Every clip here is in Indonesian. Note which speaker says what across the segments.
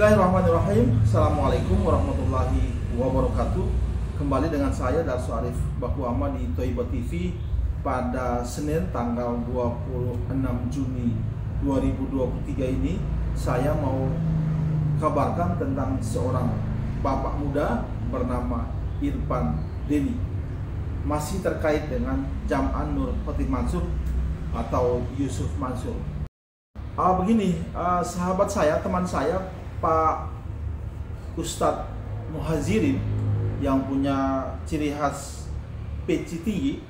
Speaker 1: Bismillahirrahmanirrahim. Assalamualaikum warahmatullahi wabarakatuh. Kembali dengan saya Darso Arif Bakuama di Toiba TV pada Senin tanggal 26 Juni 2023 ini. Saya mau kabarkan tentang seorang bapak muda bernama Irfan Deni. Masih terkait dengan Jam'an Nur Khotim Mansur atau Yusuf Mansur. Begini, sahabat saya, teman saya, Pak Ustadz Muhazirin, yang punya ciri khas peci tinggi,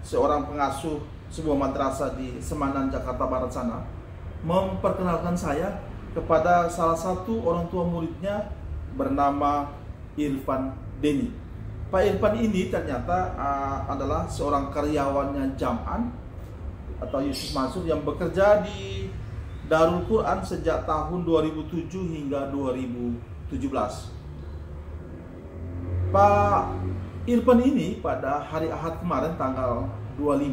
Speaker 1: seorang pengasuh sebuah madrasah di Semanan, Jakarta Barat sana, memperkenalkan saya kepada salah satu orang tua muridnya bernama Irfan Deni. Pak Irfan ini ternyata adalah seorang karyawannya Jam'an atau Yusuf Mansur yang bekerja di Darul Quran sejak tahun 2007 hingga 2017. Pak Irfan ini pada hari Ahad kemarin tanggal 25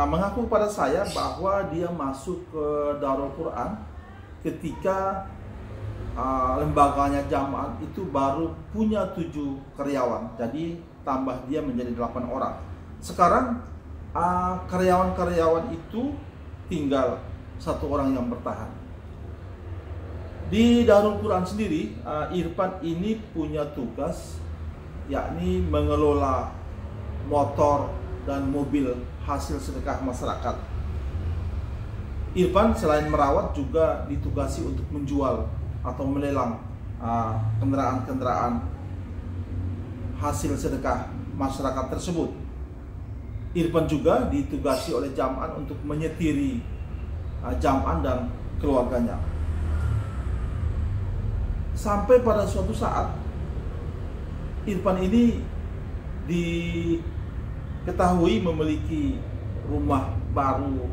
Speaker 1: mengaku kepada saya bahwa dia masuk ke Darul Quran ketika lembaganya Jam'an itu baru punya 7 karyawan. Jadi tambah dia menjadi 8 orang. Sekarang karyawan-karyawan itu tinggal 1 orang yang bertahan. Di Darul Quran sendiri, Irfan ini punya tugas, yakni mengelola motor dan mobil hasil sedekah masyarakat. Irfan selain merawat juga ditugasi untuk menjual atau melelang kendaraan-kendaraan hasil sedekah masyarakat tersebut. Irfan juga ditugasi oleh Jam'an untuk menyetiri Jam'an dan keluarganya. Sampai pada suatu saat Irfan ini diketahui memiliki rumah baru,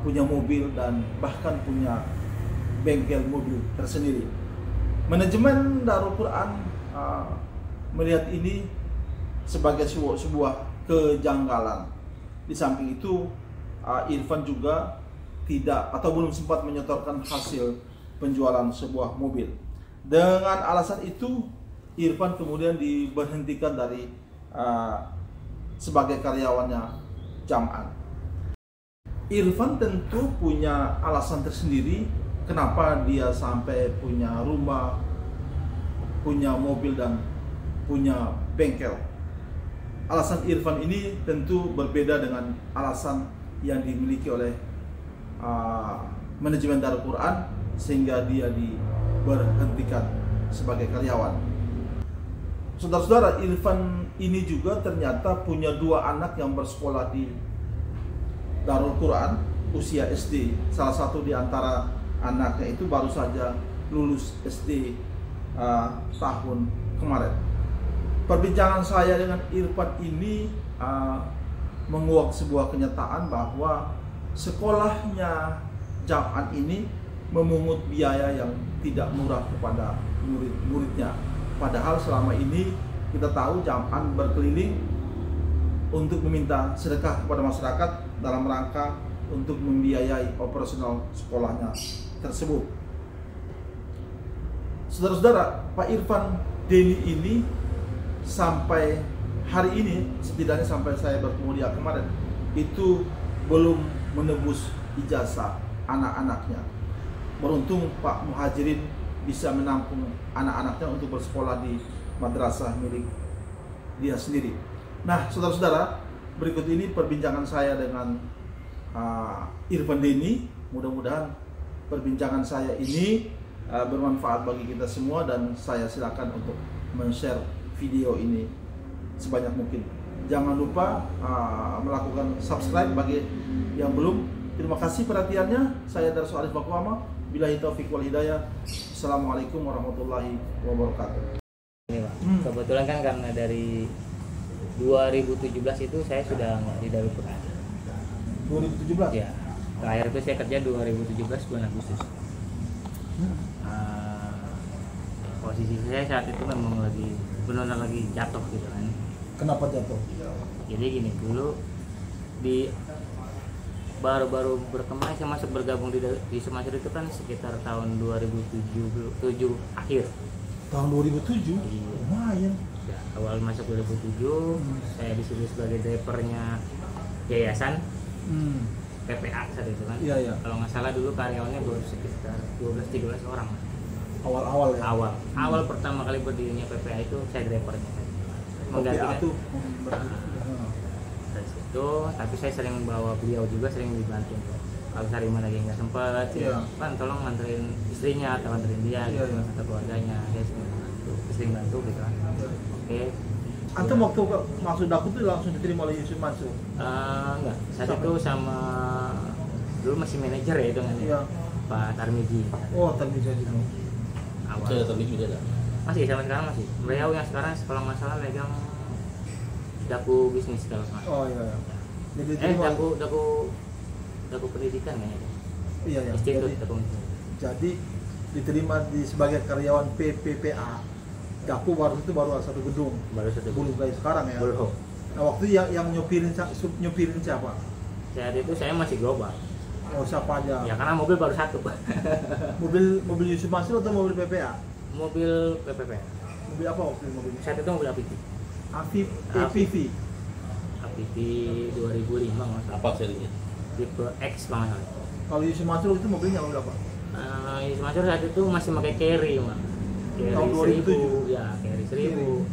Speaker 1: punya mobil dan bahkan punya bengkel mobil tersendiri. Manajemen Darul Quran melihat ini sebagai sebuah kejanggalan. Di samping itu, Irfan juga tidak atau belum sempat menyetorkan hasil penjualan sebuah mobil. Dengan alasan itu, Irfan kemudian diberhentikan dari sebagai karyawannya Jam'an. Irfan tentu punya alasan tersendiri kenapa dia sampai punya rumah, punya mobil dan punya bengkel. Alasan Irfan ini tentu berbeda dengan alasan yang dimiliki oleh manajemen Darul Quran sehingga dia diberhentikan sebagai karyawan. Saudara-saudara, Irfan ini juga ternyata punya 2 anak yang bersekolah di Darul Quran usia SD. Salah satu di antara anaknya itu baru saja lulus SD tahun kemarin. Perbincangan saya dengan Irfan ini menguak sebuah kenyataan bahwa sekolahnya Jam'an ini memungut biaya yang tidak murah kepada murid-muridnya. Padahal selama ini kita tahu Jam'an berkeliling untuk meminta sedekah kepada masyarakat dalam rangka untuk membiayai operasional sekolahnya tersebut. Saudara-saudara, Pak Irfan Deni ini sampai hari ini, setidaknya sampai saya bertemu dia kemarin, itu belum menebus ijazah anak-anaknya. Beruntung Pak Muhajirin bisa menampung anak-anaknya untuk bersekolah di madrasah milik dia sendiri. Nah, saudara-saudara, berikut ini perbincangan saya dengan Irfan Deni. Mudah-mudahan perbincangan saya ini bermanfaat bagi kita semua dan saya silakan untuk men-share video ini sebanyak mungkin. Jangan lupa melakukan subscribe bagi yang belum. Terima kasih perhatiannya. Saya Darso Arif Bakuama. Billahi taufiq wal hidayah. Assalamualaikum warahmatullahi wabarakatuh.
Speaker 2: Ini Pak, kebetulan kan karena dari 2017 itu saya sudah nggak di Darul Quran.
Speaker 1: 2017?
Speaker 2: Ya, terakhir itu saya kerja 2017 bulan Agustus. Posisi saya saat itu memang benar-benar lagi jatuh gitu kan.
Speaker 1: Kenapa jatuh?
Speaker 2: Jadi gini, dulu di baru-baru berkembang. Saya masuk bergabung di Yusuf Mansur itu kan sekitar tahun 2007 akhir.
Speaker 1: Tahun 2007?
Speaker 2: Iya.
Speaker 1: Lumayan.
Speaker 2: Ya, awal masuk 2007 saya disuruh sebagai drivernya yayasan PPA saat itu kan.
Speaker 1: Iya.
Speaker 2: Kalau nggak salah dulu karyawannya baru sekitar 12-13 orang.
Speaker 1: Awal-awal ya?
Speaker 2: Awal pertama kali berdirinya PPA itu saya drivernya.
Speaker 1: PPA tuh
Speaker 2: dari situ, tapi saya sering bawa beliau juga, sering dibantu. Kalau Sarima lagi nggak sempat, kan tolong nganterin istrinya atau nganterin dia gitu, atau keluarganya, dia sering bantu gitu kan. Oke.
Speaker 1: Antum waktu masuk Daku tuh langsung diterima oleh Yusuf Mansur?
Speaker 2: Enggak, saat itu sama dulu masih manajer ya itu kan, Pak Tarmiji.
Speaker 1: Oh, Tarmiji dulu.
Speaker 2: Awal.
Speaker 3: Saya Tarmiji ada.
Speaker 2: Masih sampai sekarang masih. Beliau yang sekarang kalau nggak salah megang Daku bisnis kalau nggak salah.
Speaker 1: Oh iya. Jadi
Speaker 2: Daku pendidikan kayaknya.
Speaker 1: Iya.
Speaker 2: Institut Daku.
Speaker 1: Jadi diterima sebagai karyawan PPPA. Daku baru satu gedung.
Speaker 2: Baru satu.
Speaker 1: Belum kayak sekarang ya.
Speaker 2: Belum.
Speaker 1: Nah, waktu yang nyupirin siapa?
Speaker 2: Saat itu saya masih global.
Speaker 1: Oh, siapa aja?
Speaker 2: Ya karena mobil baru satu.
Speaker 1: mobil Yusuf Mansur atau mobil PPA?
Speaker 2: Mobil PPP.
Speaker 1: Mobil apa waktu itu mobilnya?
Speaker 2: Saat itu mobil APV.
Speaker 1: APV.
Speaker 2: APV 2005 nggak salah.
Speaker 3: Apa serinya?
Speaker 2: Tipe X banget.
Speaker 1: Kalau Yusuf Mansur itu mobilnya mobil apa?
Speaker 2: Yusuf Mansur saat itu masih pakai carry, Mak. Carry
Speaker 1: Tahun 2007.
Speaker 2: 1000. Ya, carry 1000.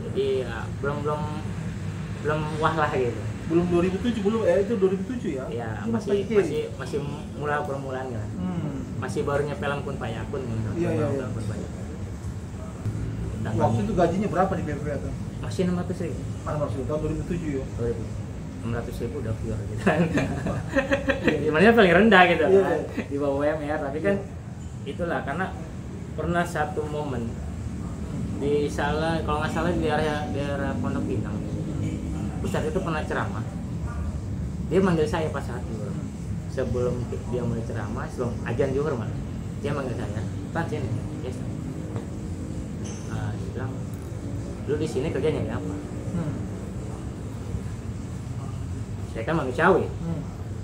Speaker 2: Jadi ya, belum wah lah gitu.
Speaker 1: Belum 2007 itu 2007 ya?
Speaker 2: Ya,
Speaker 1: Ini
Speaker 2: masih mulai permulaan ya. Masih baru nyepel pun payakun gitu.
Speaker 1: Iya. Waktu itu gajinya berapa di PPPA tuh?
Speaker 2: Masih 600.000.
Speaker 1: Tahun 2007 ya?
Speaker 2: 600.000 udah pure gitu kan. Gimana paling rendah gitu kan. Di bawah UMR, tapi kan itulah karena pernah satu momen kalau nggak salah di daerah Pondok Pinang. Ustadz itu pernah ceramah. Dia manggil saya pas saat itu. Sebelum dia mulai ceramah, sebelum ajan zuhur malah. Dia manggil saya, "Pak, sini." Yes. Dia bilang, "Lu di sini kerjanya apa?" Saya kan manusiawi.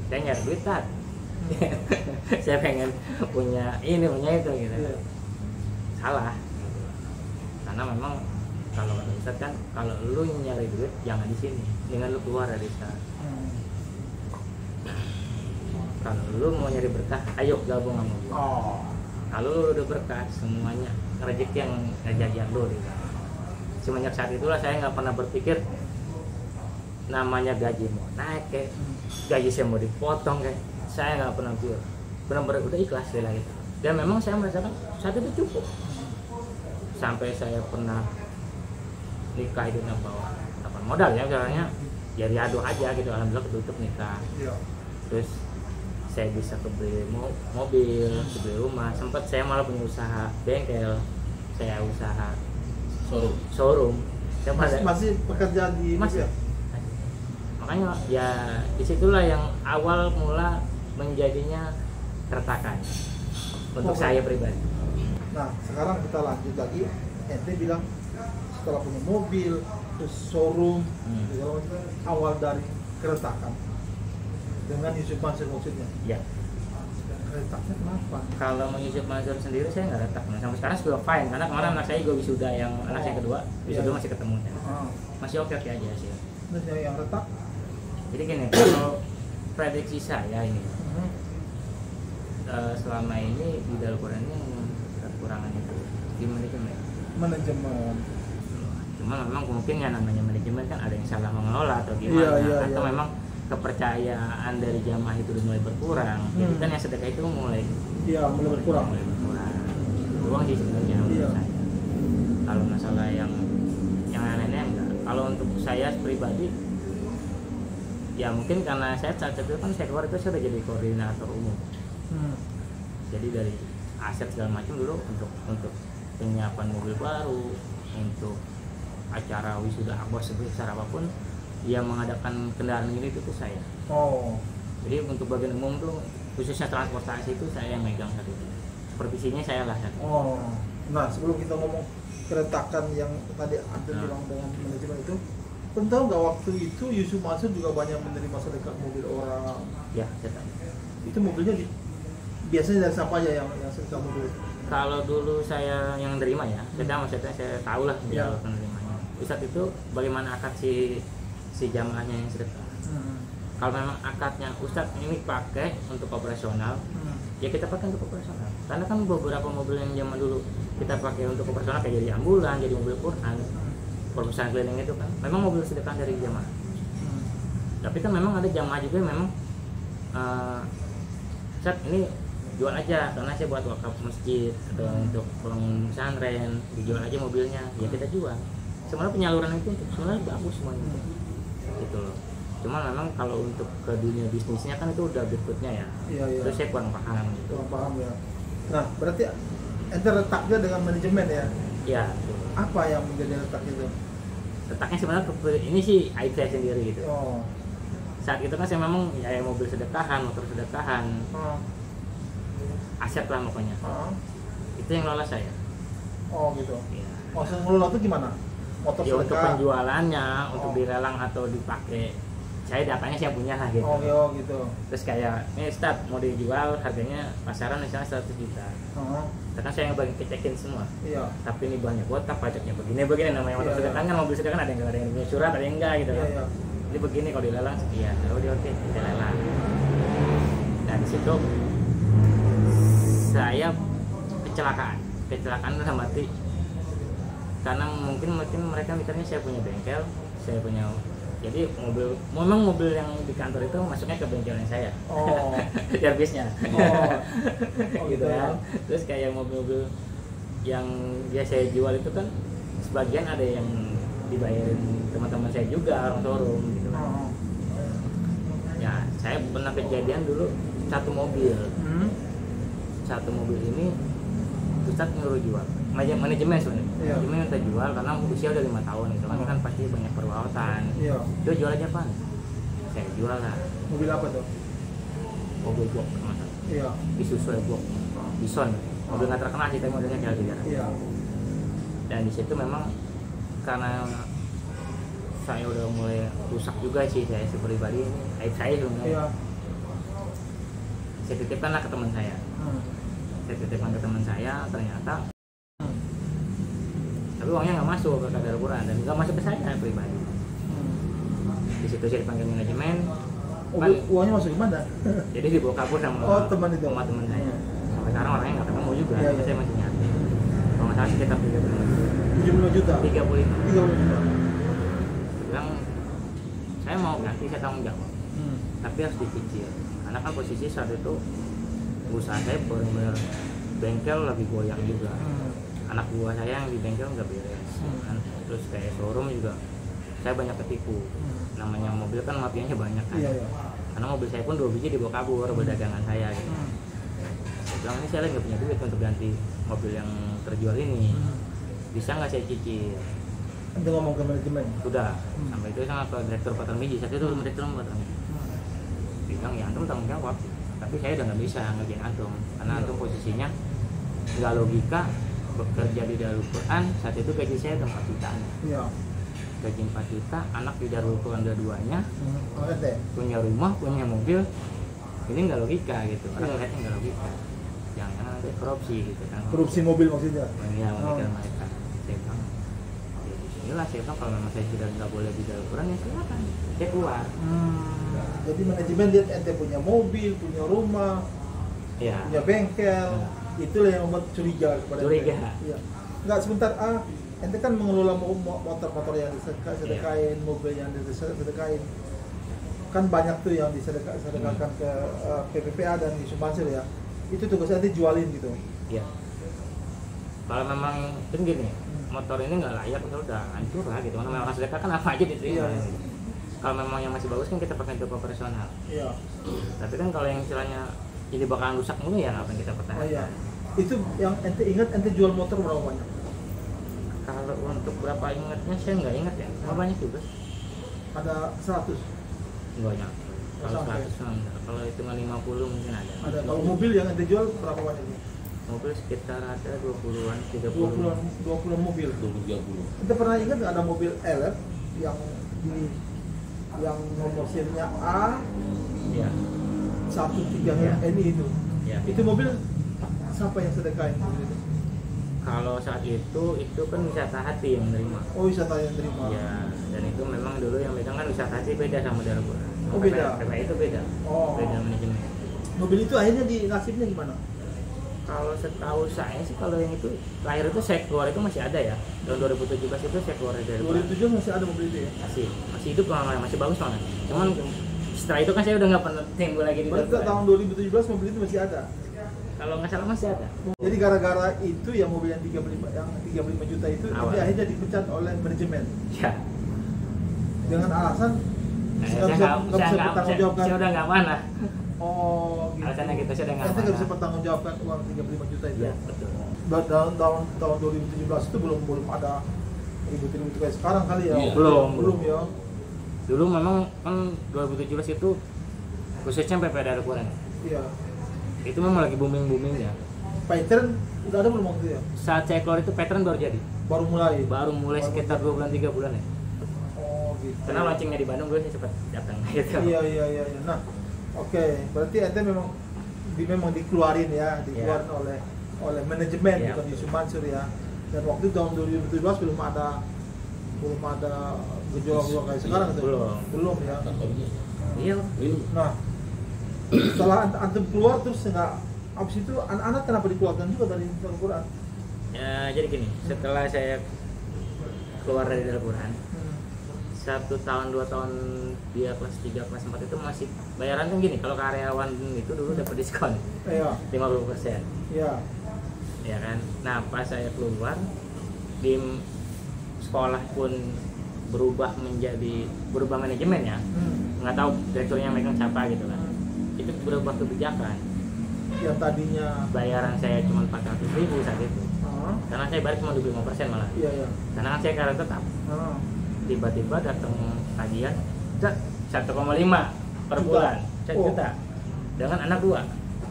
Speaker 2: Saya nyari duit, Tat. Saya pengen punya itu gitu. Salah. Karena memang kalau kata Ustadz kan, kalau lu nyari duit jangan di sini, dengan lu keluar dari sana. Kalau lu mau nyari berkah, ayo gabung sama gua. Kalau lu udah berkah, semuanya rezeki yang ngajakin lu gitu. Semenjak saat itulah saya nggak pernah berpikir namanya gaji mau naik kayak gaji saya mau dipotong kayak, saya nggak pernah pikir. Benar-benar udah ikhlas lah gitu. Dan memang saya merasakan saat itu cukup. Sampai saya pernah nikah itu bawa modal ya, caranya ya diadu aja gitu, alhamdulillah ketutup nikah. Terus saya bisa kebeli mobil, kebeli rumah, sempat saya malah punya usaha bengkel, saya usaha showroom. Saya
Speaker 1: masih pekerjaan di
Speaker 2: masih. Makanya ya disitulah yang awal mula menjadinya keretakan untuk saya pribadi.
Speaker 1: Nah, sekarang kita lanjut lagi. Ente bilang setelah punya mobil, terus showroom, awal dari keretakan dengan Yusuf Mansur maksudnya.
Speaker 2: Iya.
Speaker 1: Retaknya kenapa?
Speaker 2: Kalau Yusuf Mansur sendiri saya nggak retak. Nah, sampai sekarang sudah fine karena kemarin anak saya juga wisuda, yang anak saya kedua wisuda masih ketemu ya. Masih oke aja sih.
Speaker 1: Terus yang retak?
Speaker 2: Jadi gini, kalau prediksi saya ini selama ini di dalam Quran ini kekurangan itu di manajemen. Cuma memang mungkin ya namanya manajemen kan ada yang salah mengelola atau gimana, atau memang kepercayaan dari jamaah itu mulai berkurang. Jadi kan yang sedekah itu mulai berkurang. Uang sih sebenarnya menurut saya. Kalau masalah yang lainnya enggak. Kalau untuk saya pribadi, ya mungkin karena saya saat itu kan saya keluar itu saya udah jadi koordinator umum. Jadi dari aset segala macam dulu untuk penyiapan mobil baru, untuk acara wisuda akbar sebesar apapun yang mengadakan kendaraan ini itu saya. Jadi untuk bagian umum tuh khususnya transportasi itu saya yang megang saat itu. Supervisinya saya lah.
Speaker 1: Nah, sebelum kita ngomong keretakan yang tadi Anda bilang dengan manajemen itu, tahu nggak waktu itu Yusuf Mansur juga banyak menerima sedekah mobil orang.
Speaker 2: Ya, saya tahu.
Speaker 1: Itu mobilnya biasanya dari siapa aja yang sedekah mobil?
Speaker 2: Kalau dulu saya yang nerima ya, maksudnya saya tahu lah dia penerimanya. Ustadz itu bagaimana akad si jamaahnya yang sedekah. Kalau memang akadnya Ustadz ini pakai untuk operasional, ya kita pakai untuk operasional. Karena kan beberapa mobil yang zaman dulu kita pakai untuk operasional kayak jadi ambulan, jadi mobil Quran, perusahaan keliling itu kan, memang mobil sedekah dari jamaah. Tapi kan memang ada jamaah juga yang memang Ustadz ini jual aja karena saya buat wakaf masjid atau untuk bangun pesantren, dijual aja mobilnya, ya kita jual. Sebenarnya penyaluran itu sebenarnya bagus semuanya gitu loh. Cuma memang kalau untuk ke dunia bisnisnya kan itu udah berikutnya ya. Terus saya kurang paham gitu.
Speaker 1: Kurang paham ya. Nah berarti ente letaknya dengan manajemen ya?
Speaker 2: Iya.
Speaker 1: Apa yang menjadi letak itu?
Speaker 2: Letaknya sebenarnya ini sih aib saya sendiri gitu. Saat itu kan saya memang ya mobil sedekahan, motor sedekahan. Aset lah pokoknya. Itu yang lolos saya.
Speaker 1: Oh gitu.
Speaker 2: Ya.
Speaker 1: Maksud ngelola itu gimana? Motor
Speaker 2: ya,
Speaker 1: sedekah?
Speaker 2: Untuk penjualannya, untuk dilelang atau dipakai. Saya datanya saya punya lah gitu.
Speaker 1: Oh gitu.
Speaker 2: Terus kayak ini start mau dijual harganya pasaran misalnya 100 juta. Karena saya yang bagi kecekin semua.
Speaker 1: Iya.
Speaker 2: Tapi ini banyak kuota pajaknya begini namanya motor sedekah kan mobil sedekah kan ada yang punya surat ada yang enggak gitu kan.
Speaker 1: Iya.
Speaker 2: Ini begini kalau dilelang sekian. Kalau di oke kita lelang. Dan di situ saya kecelakaan dalam mati karena mungkin mereka mikirnya saya punya bengkel, saya punya jadi memang mobil yang di kantor itu masuknya ke bengkelnya saya. Servisnya. Gitu kan. Terus kayak mobil-mobil yang dia saya jual itu kan sebagian ada yang dibayarin teman-teman saya juga orang showroom gitu kan. Ya saya pernah kejadian dulu satu mobil ini Ustadz nyuruh jual manajemen sebenarnya manajemen minta jual karena usia udah 5 tahun itu kan pasti banyak perawatan. Dia jual aja Pan, saya jual lah.
Speaker 1: Mobil apa tuh?
Speaker 2: Mobil box Isuzu box Bison, mobil nggak terkenal sih tapi modelnya kayak gitu. Dan di situ memang karena saya udah mulai rusak juga sih saya pribadi ini aib saya sebenarnya. Saya titipkanlah ke teman saya. Ternyata tapi uangnya nggak masuk ke kadar Quran dan nggak masuk ke saya pribadi. Di situ saya dipanggil manajemen.
Speaker 1: Uangnya masuk ke mana?
Speaker 2: Jadi dibawa kabur sama teman saya. Sampai sekarang orangnya nggak ketemu juga. Saya masih nyari. Kalau nggak salah sekitar
Speaker 1: 35 juta. 35 juta.
Speaker 2: Bilang saya mau ganti, saya tanggung jawab. Tapi harus dicicil. Karena kan posisi saat itu usaha saya benar-benar bengkel lagi goyang juga. Anak buah saya yang di bengkel nggak beres. Terus kayak showroom juga saya banyak ketipu. Namanya mobil kan mafianya banyak kan. Karena mobil saya pun 2 biji dibawa kabur berdagangan saya gitu. Saya bilang ini saya lagi nggak punya duit untuk ganti mobil yang terjual ini. Bisa nggak saya cicil?
Speaker 1: Anda ngomong ke manajemen?
Speaker 2: Sudah. Sampai itu sama ke direktur Patermiji. Saat itu direktur Patermiji. Bilang ya antum tanggung jawab. Tapi saya udah nggak bisa ngerjain antum karena antum posisinya nggak logika bekerja di Darul Quran. Saat itu gaji saya udah 4 juta. Gaji 4 juta, anak di Darul Quran dua-duanya, punya rumah, punya mobil, ini nggak logika gitu. Orang ngeliatnya nggak logika. Jangan ada korupsi gitu kan.
Speaker 1: Korupsi mobil maksudnya?
Speaker 2: Iya, memikir mereka. Saya bilang, ya bismillah, saya bilang kalau memang saya sudah nggak boleh di Darul Quran ya silakan, saya keluar.
Speaker 1: Jadi manajemen lihat ente punya mobil, punya rumah, punya bengkel, itulah yang membuat curiga kepada ente. Enggak sebentar, ente kan mengelola motor-motor yang disedekain, mobil yang disedekain. Kan banyak tuh yang disedekahkan ke PPPA dan Yusuf Mansur ya. Itu tugasnya ente jualin gitu.
Speaker 2: Iya. Kalau memang kan gini, motor ini nggak layak, udah hancur lah gitu. Kalau memang sedekah kan apa aja diterima. Kalau memang yang masih bagus kan kita pakai untuk operasional. Tapi kan kalau yang istilahnya ini bakalan rusak mulu ya ngapain kita pertahankan.
Speaker 1: Itu yang ente ingat, ente jual motor berapa banyak?
Speaker 2: Kalau untuk berapa ingatnya saya nggak ingat ya. Banyak juga.
Speaker 1: Ada 100?
Speaker 2: Banyak. Kalau 100 enggak. Kalau hitungan 50 mungkin ada.
Speaker 1: Kalau mobil yang ente jual berapa banyak?
Speaker 2: Mobil sekitar ada 20-an, 30.
Speaker 1: 20 mobil.
Speaker 3: 20-30.
Speaker 1: Ente pernah ingat nggak ada mobil elf yang Ini yang nomor serinya A
Speaker 2: ya
Speaker 1: 13
Speaker 2: ya.
Speaker 1: NI itu.
Speaker 2: Ya.
Speaker 1: Itu mobil siapa yang sedekahin mobil itu?
Speaker 2: Kalau saat itu kan wisata hati yang menerima.
Speaker 1: Oh, wisata yang terima.
Speaker 2: Ya, dan itu memang dulu yang megang kan wisata hati beda sama Dalpura.
Speaker 1: Oh, beda.
Speaker 2: PPA itu beda.
Speaker 1: Oh.
Speaker 2: Beda manajemen.
Speaker 1: Mobil itu akhirnya di nasibnya gimana?
Speaker 2: Kalau setahu saya sih kalau yang itu lahir itu saya keluar itu masih ada ya. Tahun 2017 itu saya keluar dari Dalpura.
Speaker 1: 2007 masih ada mobil itu ya?
Speaker 2: Masih hidup banget, masih bagus banget. Cuman setelah itu kan saya udah nggak pernah timbul lagi di
Speaker 1: Berarti
Speaker 2: Dalpura.
Speaker 1: tahun 2017 mobil itu masih ada?
Speaker 2: Kalau nggak salah masih ada.
Speaker 1: Jadi gara-gara itu yang mobil yang 35 juta itu
Speaker 2: Awal.
Speaker 1: dia akhirnya dipecat oleh manajemen
Speaker 2: Ya.
Speaker 1: dengan alasan nggak bisa bertanggungjawabkan.
Speaker 2: Saya udah nggak mana.
Speaker 1: Oh, gitu.
Speaker 2: Alasannya gitu, saya udah nggak
Speaker 1: Ente nggak
Speaker 2: mana.
Speaker 1: bisa bertanggungjawabkan uang 35 juta itu.
Speaker 2: Iya, betul.
Speaker 1: Tahun 2017 itu belum ada ribut-ribut kayak sekarang kali ya.
Speaker 3: Iya.
Speaker 2: Belum
Speaker 1: ya.
Speaker 2: Dulu memang kan 2017 itu khususnya PPA Dalpura.
Speaker 1: Iya.
Speaker 2: Itu memang lagi booming-boomingnya.
Speaker 1: Pattern udah ada belum waktu itu ya?
Speaker 2: Saat saya keluar itu pattern baru jadi.
Speaker 1: Baru mulai.
Speaker 2: Sekitar 2 bulan 3 bulan ya.
Speaker 1: Oh, gitu.
Speaker 2: Karena launchingnya di Bandung gue sih cepat datang gitu.
Speaker 1: Iya. Nah, oke. Berarti ente memang dikeluarin ya, dikeluarin oleh manajemen
Speaker 2: Iya.
Speaker 1: bukan Yusuf Mansur ya. Dan waktu tahun 2017 belum ada gejolak-gejolak kayak sekarang itu. Belum ya.
Speaker 2: Iya.
Speaker 1: Nah, setelah antum keluar terus nggak, abis itu anak-anak kenapa dikeluarkan juga dari Dalpura?
Speaker 2: Ya, jadi gini, setelah saya keluar dari Dalpura, 1 tahun 2 tahun dia kelas 3 kelas 4 itu masih bayaran kan gini, kalau karyawan itu dulu dapat diskon
Speaker 1: Iya.
Speaker 2: 50%.
Speaker 1: Iya.
Speaker 2: Ya kan. Nah, pas saya keluar di sekolah pun berubah manajemennya. Nggak tahu direkturnya megang siapa gitu kan. Itu berubah kebijakan.
Speaker 1: Yang tadinya
Speaker 2: Bayaran saya cuma 400.000 saat itu. Karena saya bayar cuma 25% malah.
Speaker 1: Iya.
Speaker 2: Karena kan saya karyawan tetap. Tiba-tiba datang tagihan 1,5 per
Speaker 1: Juta.
Speaker 2: bulan. 1
Speaker 1: Oh.
Speaker 2: juta. Dengan anak 2.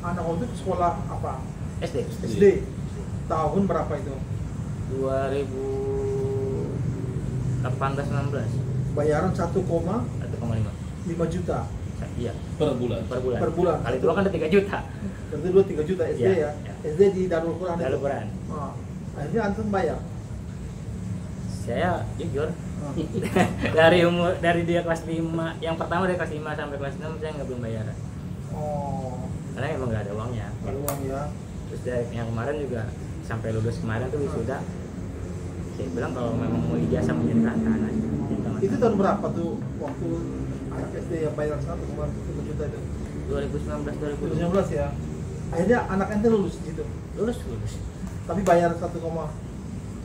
Speaker 1: Anak waktu itu sekolah apa?
Speaker 2: SD.
Speaker 1: SD. Tahun berapa itu?
Speaker 2: 2018-19.
Speaker 1: Bayaran
Speaker 2: 1,5.
Speaker 1: 1,5 juta
Speaker 2: Iya.
Speaker 3: per bulan.
Speaker 2: Per bulan.
Speaker 1: per bulan.
Speaker 2: Kali 2 kan udah 3 juta.
Speaker 1: Berarti 3 juta SD
Speaker 2: Iya,
Speaker 1: ya.
Speaker 2: iya.
Speaker 1: SD di Darul Quran. itu?
Speaker 2: Darul Quran.
Speaker 1: Akhirnya antum bayar.
Speaker 2: Saya jujur
Speaker 1: Ah.
Speaker 2: dari dia kelas 5, yang pertama dari kelas 5 sampai kelas 6 saya nggak belum bayaran.
Speaker 1: Oh,
Speaker 2: Karena emang nggak ada uangnya.
Speaker 1: ada uang ya.
Speaker 2: Terus dari yang kemarin juga sampai lulus kemarin tuh wisuda. Saya bilang kalau memang mau ijazah menjadi anak.
Speaker 1: Itu tahun berapa tuh waktu anak SD yang bayar 1,5 juta itu?
Speaker 2: 2019
Speaker 1: 2019 ya. Akhirnya anak ente lulus gitu.
Speaker 2: lulus.
Speaker 1: Tapi bayar 1,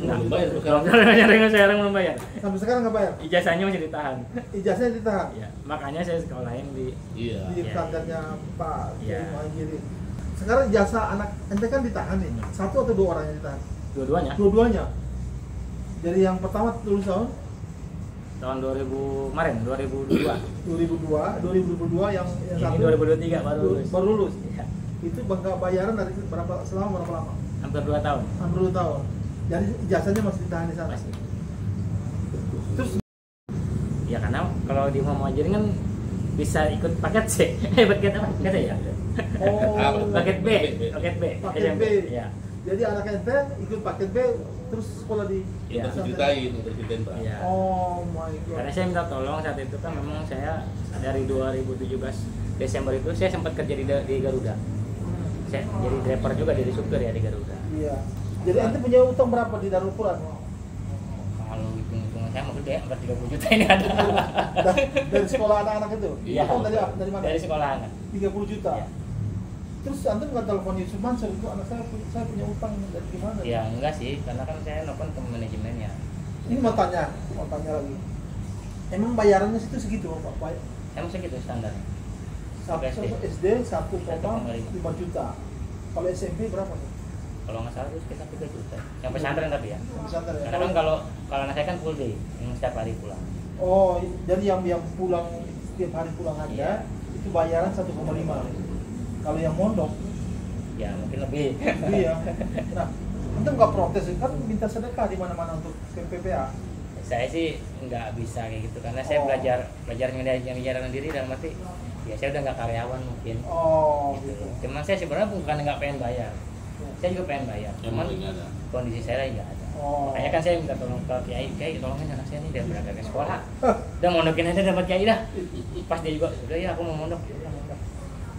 Speaker 3: Belum bayar
Speaker 2: Kalau
Speaker 3: sekarang.
Speaker 2: sekarang belum bayar.
Speaker 1: sampai sekarang nggak bayar.
Speaker 2: Ijazahnya masih ditahan.
Speaker 1: Ijazahnya ditahan.
Speaker 2: Ya, makanya saya sekolahin di
Speaker 3: Iya.
Speaker 1: Di
Speaker 2: Iya.
Speaker 1: pesantrennya Pak
Speaker 2: Iya.
Speaker 1: Kiai Muhajiri. Sekarang ijazah anak ente kan ditahan nih. 1 atau 2 orang yang ditahan?
Speaker 2: dua-duanya.
Speaker 1: Dua-duanya. Jadi yang pertama lulus tahun
Speaker 2: Tahun 2000 kemarin 2022.
Speaker 1: 2022 yang
Speaker 2: Ini
Speaker 1: satu
Speaker 2: 2023 baru lulus.
Speaker 1: baru lulus.
Speaker 2: Iya.
Speaker 1: Itu bangga bayaran dari selama berapa lama?
Speaker 2: Hampir 2 tahun.
Speaker 1: Hampir 2 tahun. Jadi ijazahnya masih ditahan di sana.
Speaker 2: Masih.
Speaker 1: Terus
Speaker 2: Ya karena kalau di Muhajirin kan bisa ikut paket C. Paket apa? Paket C ya? Paket B. Paket B.
Speaker 1: Paket
Speaker 2: SMP.
Speaker 1: B.
Speaker 2: Ya.
Speaker 1: Jadi anak ente ikut paket B terus sekolah di
Speaker 2: Iya.
Speaker 1: pesantren.
Speaker 3: Ceritain Pak.
Speaker 2: Iya.
Speaker 1: Oh my god.
Speaker 2: Karena saya minta tolong saat itu kan memang saya dari 2017 Desember itu saya sempat kerja di Garuda. Saya jadi driver juga, jadi supir ya di Garuda.
Speaker 1: Iya. Jadi ente punya utang berapa di Darul Quran?
Speaker 2: Kalau hitung-hitungan saya mau gede, hampir 30 juta ini ada.
Speaker 1: Dari sekolah anak-anak itu?
Speaker 2: Iya.
Speaker 1: Utang dari mana?
Speaker 2: Dari sekolah anak.
Speaker 1: 30 juta.
Speaker 2: Iya.
Speaker 1: Terus antum nggak telepon Yusuf Mansur itu anak saya punya utang dari gimana?
Speaker 2: Ya enggak sih, karena kan saya nelfon ke manajemennya.
Speaker 1: Ini mau tanya lagi. Emang bayarannya situ segitu Pak?
Speaker 2: Emang segitu standar.
Speaker 1: SD 1,5 juta. Kalau SMP berapa tuh?
Speaker 2: Kalau nggak salah itu sekitar 3 juta. Yang pesantren tapi ya.
Speaker 1: Pesantren ya?
Speaker 2: Karena kan kalau anak saya kan full day, yang setiap hari pulang.
Speaker 1: Oh, jadi yang pulang setiap hari pulang aja
Speaker 2: Iya.
Speaker 1: itu bayaran 1,5. Kalau yang mondok
Speaker 2: Ya mungkin lebih.
Speaker 1: lebih ya. Nah, antum nggak protes kan minta sedekah di mana-mana untuk ke PPA?
Speaker 2: Saya sih nggak bisa kayak gitu karena saya belajar menjalankan diri dalam arti ya saya udah nggak karyawan mungkin. Gitu. Cuman saya sebenarnya bukan nggak pengen bayar, saya juga pengen bayar. Cuman kondisi saya lagi nggak ada. Makanya kan saya minta tolong ke kiai tolongin anak saya nih dia berangkat ke sekolah. Udah mondokin aja dapat kiai dah. Pas dia juga udah ya aku mau mondok.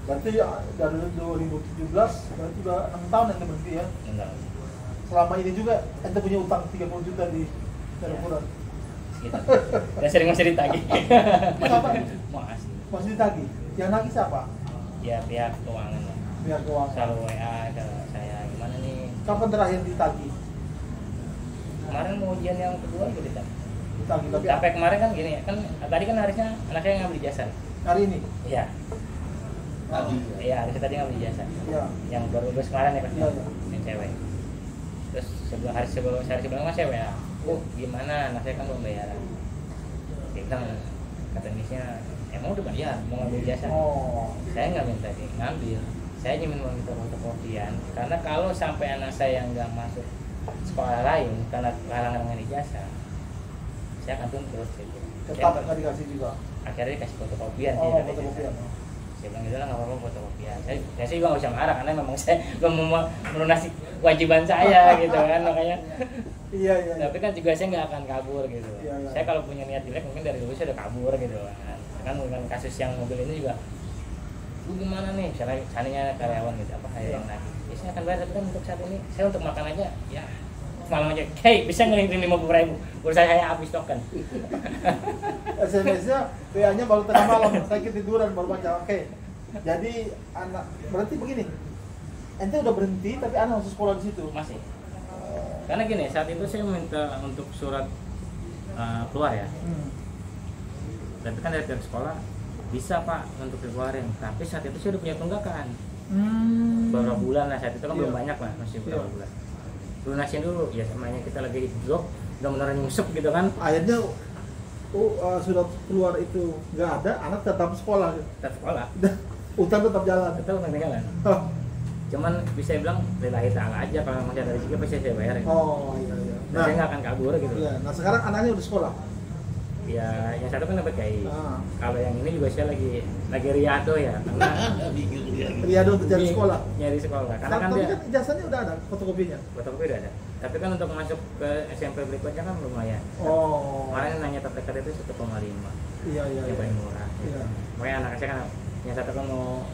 Speaker 1: Berarti dari 2017 berarti udah 6 tahun ente berhenti ya?
Speaker 2: Enggak.
Speaker 1: Selama ini juga ente punya utang 30 juta di Darul
Speaker 2: Gitu. Dan sering masih ditagih.
Speaker 1: Masih ditagih? Yang nagih siapa?
Speaker 2: Ya pihak keuangan lah.
Speaker 1: Pihak keuangan.
Speaker 2: Selalu WA ke saya gimana nih?
Speaker 1: Kapan terakhir ditagih?
Speaker 2: Kemarin mau ujian yang kedua juga ditagih.
Speaker 1: Tapi
Speaker 2: sampai kemarin kan gini ya, kan tadi kan harusnya anak saya ngambil ijazah.
Speaker 1: Hari ini?
Speaker 2: Iya. Iya, harusnya tadi ngambil ijazah.
Speaker 1: Iya.
Speaker 2: Yang baru lulus kemarin ya, Pak.
Speaker 1: Iya.
Speaker 2: Yang cewek. Terus hari sebelumnya mas saya WA. Gimana anak saya kan belum bayaran. Dia bilang kata misnya emang udah bayar mau ngambil ijazah. Saya nggak minta dia ngambil. Saya hanya minta fotokopian. Karena kalau sampai anak saya nggak masuk sekolah lain karena halangan dengan ijazah, saya akan tuntut.
Speaker 1: Tetap nggak dikasih juga.
Speaker 2: Akhirnya dikasih fotokopian.
Speaker 1: Fotokopian.
Speaker 2: Saya bilang gitu lah nggak apa-apa fotokopian. Saya sih juga nggak usah marah karena memang saya belum melunasi kewajiban saya gitu kan makanya. Iya. Tapi kan juga saya nggak akan kabur gitu. Iya. Saya kalau punya niat jelek mungkin dari dulu saya udah kabur gitu kan. Kan dengan kasus yang mobil ini juga, lu gimana nih? Misalnya seandainya karyawan gitu apa yang lagi? Ya saya akan bayar tapi kan untuk saat ini saya untuk makan aja ya malam aja. Hey bisa ngirim 50.000? Urusan saya habis token.
Speaker 1: SMS-nya, WA-nya baru tengah malam, saya ketiduran baru baca. Oke. Jadi anak berarti begini. Ente udah berhenti tapi anak masih sekolah di situ.
Speaker 2: Masih. Karena gini, saat itu saya minta untuk surat keluar ya. Tapi kan dari pihak sekolah bisa Pak untuk dikeluarin. Tapi saat itu saya udah punya tunggakan. Beberapa bulan lah saat itu kan belum banyak lah, masih beberapa bulan. Lunasin dulu, ya samanya kita lagi drop, udah beneran nyusup gitu kan.
Speaker 1: Akhirnya sudah keluar itu nggak ada, anak tetap sekolah.
Speaker 2: Tetap sekolah.
Speaker 1: Utang tetap jalan.
Speaker 2: Tetap jalan. Cuman bisa bilang lillahi ta'ala aja kalau masih ada rezeki pasti saya bayarin.
Speaker 1: Iya.
Speaker 2: Nah, saya nggak akan kabur gitu.
Speaker 1: Iya. Nah sekarang anaknya udah sekolah.
Speaker 2: Ya, yang satu kan dapat kiai. Kalau yang ini juga saya lagi riado ya, karena
Speaker 1: riado untuk cari sekolah.
Speaker 2: Nyari sekolah. Karena kan dia
Speaker 1: ijazahnya udah ada, fotokopinya.
Speaker 2: Fotokopi udah ada. Tapi kan untuk masuk ke SMP berikutnya kan lumayan. Kemarin nanya terdekat itu 1,5. Iya. Yang paling murah. Iya. Makanya anak saya kan yang satu kan mau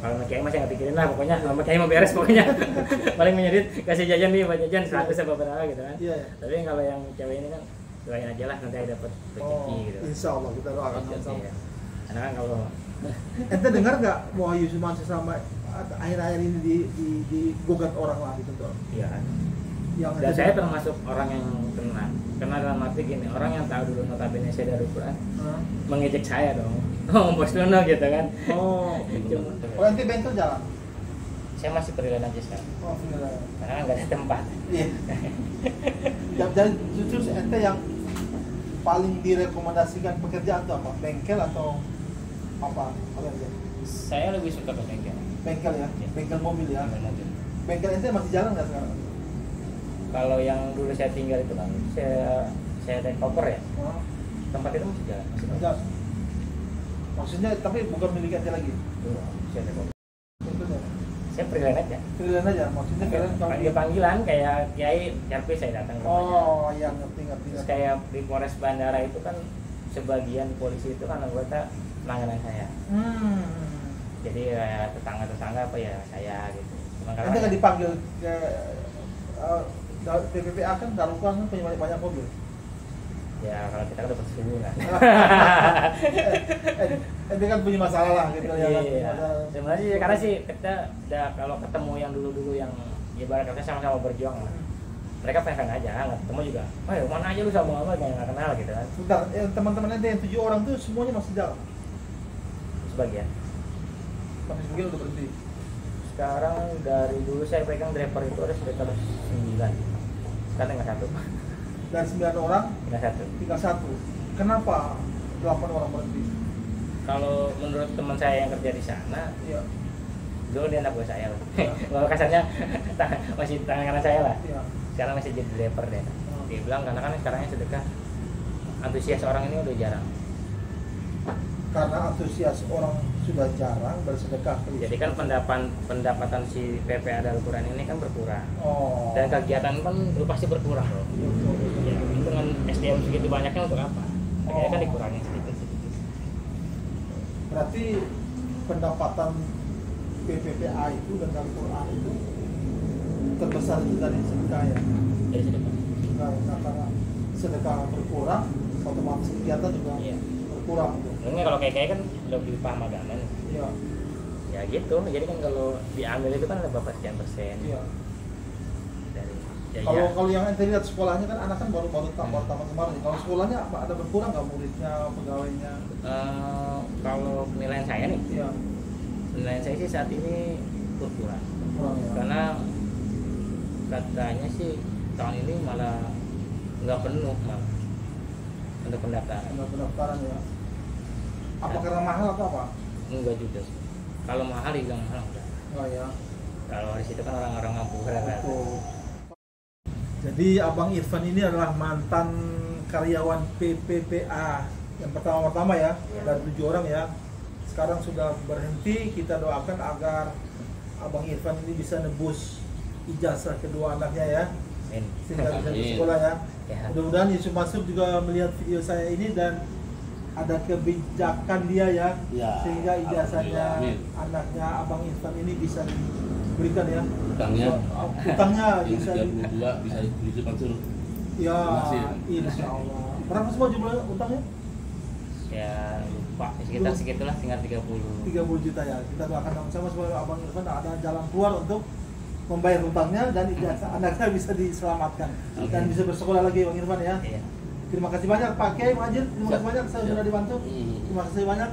Speaker 2: kalau sama kiai masih nggak pikirin lah pokoknya sama kiai mau beres pokoknya paling menyedit kasih jajan nih buat jajan 100 apa berapa gitu kan. Iya. Tapi kalau yang cewek ini kan doain aja lah nanti dapat rezeki gitu.
Speaker 1: Insya Allah kita doakan sama.
Speaker 2: Ya. Karena kan kalau
Speaker 1: ente dengar nggak Wahyu Sumansyah sama akhir-akhir ini digugat orang lah gitu tuh?
Speaker 2: Iya. Dan saya termasuk orang yang kena dalam arti gini, orang yang tahu dulu notabene saya dari Quran mengejek saya dong. Bos Dono gitu kan.
Speaker 1: Kalau nanti bengkel jalan?
Speaker 2: Saya masih freelance aja sekarang.
Speaker 1: Freelance.
Speaker 2: Karena kan nggak ada tempat. Iya.
Speaker 1: Jadi jujur ente yang paling direkomendasikan pekerjaan itu apa? Bengkel atau apa?
Speaker 2: Saya lebih suka ke bengkel.
Speaker 1: Bengkel ya? Bengkel mobil ya? Bengkel ente masih jalan nggak sekarang?
Speaker 2: Kalau yang dulu saya tinggal itu kan saya take over ya. Tempat itu masih jalan, masih jalan.
Speaker 1: Maksudnya tapi bukan milik ente lagi?
Speaker 2: Saya take over. Saya freelance aja.
Speaker 1: Freelance aja, maksudnya
Speaker 2: panggil panggilan kayak kiai RP saya datang ke rumahnya.
Speaker 1: Iya ngerti.
Speaker 2: Terus kayak di Polres Bandara itu kan sebagian polisi itu kan anggota langganan saya. Jadi ya tetangga apa ya saya gitu.
Speaker 1: Ente nggak dipanggil ke PPPA kan Darukang kan punya banyak mobil.
Speaker 2: Ya kalau kita udah bersungguh kan.
Speaker 1: Ente kan punya masalah lah gitu ya.
Speaker 2: Iya. Sebenarnya karena sih kita udah kalau ketemu yang dulu yang ibarat kata sama-sama berjuang lah. Mereka fan aja, nggak ketemu juga. Oh mana aja lu sama apa nggak kenal gitu kan.
Speaker 1: Bentar, teman-teman ente yang 7 orang tuh semuanya masih jalan.
Speaker 2: Sebagian.
Speaker 1: Tapi sebagian udah berhenti.
Speaker 2: Sekarang dari dulu saya pegang driver itu ada sekitar 9. Sekarang tinggal 1.
Speaker 1: Dan 9 orang
Speaker 2: tinggal
Speaker 1: 1. Kenapa 8 orang berhenti?
Speaker 2: Kalau menurut teman saya yang kerja di sana,
Speaker 1: iya.
Speaker 2: Dulu dia anak buah saya lah. Kalau kasarnya masih tangan kanan saya lah.
Speaker 1: Iya.
Speaker 2: Sekarang masih jadi driver deh. Dia bilang karena kan sekarangnya sedekah antusias orang ini udah jarang.
Speaker 1: Karena antusias orang sudah jarang bersedekah.
Speaker 2: Jadi kan pendapatan si PPA Al-Quran ini kan berkurang.
Speaker 1: Oh.
Speaker 2: Dan kegiatan kan pasti berkurang loh. Ya, dengan SDM segitu banyaknya untuk apa? Akhirnya kan dikurangi sedikit.
Speaker 1: Berarti pendapatan PPPA itu dan Al-Quran itu terbesar itu dari sedekah ya?
Speaker 2: Dari sedekah.
Speaker 1: Nah, karena sedekah berkurang, otomatis kegiatan juga berkurang.
Speaker 2: Sebenarnya kalau kayak kan lebih paham agama nih.
Speaker 1: Iya.
Speaker 2: Ya gitu. Jadi kan kalau diambil itu kan ada berapa sekian persen.
Speaker 1: Iya.
Speaker 2: Dari
Speaker 1: kalau yang ente lihat sekolahnya kan anak kan baru tamat kemarin. Kalau sekolahnya ada berkurang nggak muridnya, pegawainya?
Speaker 2: Kalau penilaian saya nih.
Speaker 1: Iya.
Speaker 2: Penilaian saya sih saat ini berkurang.
Speaker 1: Ya.
Speaker 2: Karena katanya sih tahun ini malah nggak penuh malah untuk pendaftaran.
Speaker 1: Untuk pendaftaran ya. Apa karena mahal atau apa?
Speaker 2: Enggak juga sih. Kalau mahal dibilang mahal enggak.
Speaker 1: Enggak ya.
Speaker 2: Kalau di situ kan orang-orang mampu rata-rata.
Speaker 1: Jadi Abang Irfan ini adalah mantan karyawan PPPA yang pertama ya, dari 7 orang ya. Sekarang sudah berhenti. Kita doakan agar Abang Irfan ini bisa nebus ijazah kedua anaknya ya. Sehingga bisa bersekolah ya. Mudah-mudahan Yusuf Masuk juga melihat video saya ini dan ada kebijakan dia ya, sehingga ijazahnya anaknya Abang Irfan ini bisa diberikan ya. Utangnya bisa
Speaker 3: 32 bisa dicepat
Speaker 1: ya, insya Allah. Berapa semua jumlah utangnya?
Speaker 2: Ya lupa, sekitar segitulah, tinggal
Speaker 1: 30 juta ya. Kita doakan sama-sama supaya Abang Irfan ada jalan keluar untuk membayar utangnya dan ijazah anaknya bisa diselamatkan dan bisa bersekolah lagi Bang Irfan ya. Terima kasih banyak Pak Kiai Majid, terima kasih banyak saya sudah dibantu. Terima kasih banyak.